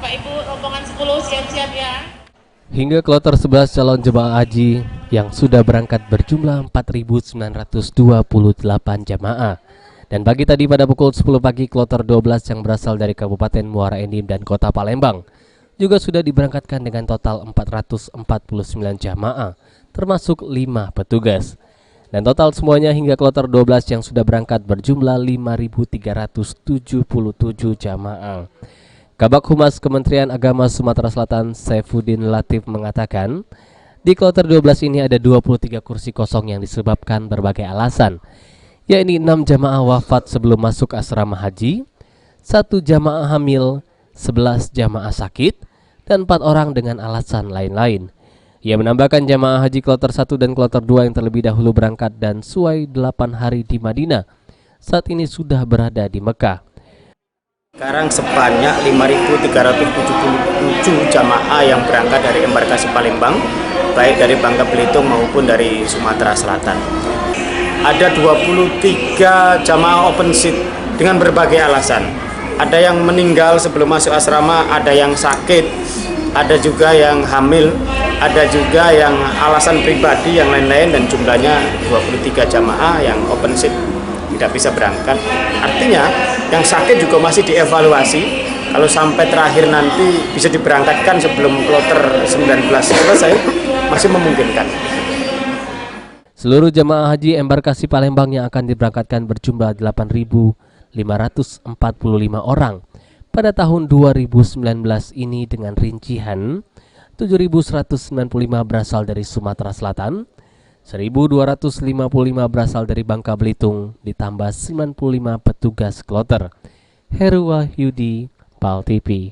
Bapak Ibu rombongan 10 siap-siap ya. Hingga kloter 11 calon jemaah haji yang sudah berangkat berjumlah 4.928 jemaah. Dan pagi tadi pada pukul 10 pagi kloter 12 yang berasal dari Kabupaten Muara Enim dan Kota Palembang juga sudah diberangkatkan dengan total 449 jamaah, termasuk 5 petugas. Dan total semuanya hingga kloter 12 yang sudah berangkat berjumlah 5.377 jamaah. Kabak Humas Kementerian Agama Sumatera Selatan Saifuddin Latif mengatakan, di kloter 12 ini ada 23 kursi kosong yang disebabkan berbagai alasan, yakni 6 jamaah wafat sebelum masuk asrama haji, 1 jamaah hamil, 11 jamaah sakit, dan 4 orang dengan alasan lain-lain. Ia menambahkan jamaah haji kloter 1 dan kloter 2 yang terlebih dahulu berangkat dan suai 8 hari di Madinah, saat ini sudah berada di Mekah. Sekarang sebanyak 5.377 jamaah yang berangkat dari embarkasi Palembang, baik dari Bangka Belitung maupun dari Sumatera Selatan. Ada 23 jamaah open seat dengan berbagai alasan. Ada yang meninggal sebelum masuk asrama, ada yang sakit, ada juga yang hamil, ada juga yang alasan pribadi yang lain-lain, dan jumlahnya 23 jamaah yang open seat tidak bisa berangkat. Artinya yang sakit juga masih dievaluasi. Kalau sampai terakhir nanti bisa diberangkatkan sebelum kloter 19 selesai, masih memungkinkan. Seluruh jamaah haji embarkasi Palembang yang akan diberangkatkan berjumlah 8.545 orang pada tahun 2019 ini, dengan rincian 7.195 berasal dari Sumatera Selatan, 1.255 berasal dari Bangka Belitung, ditambah 95 petugas kloter. Heru Wahyudi, PAL TV.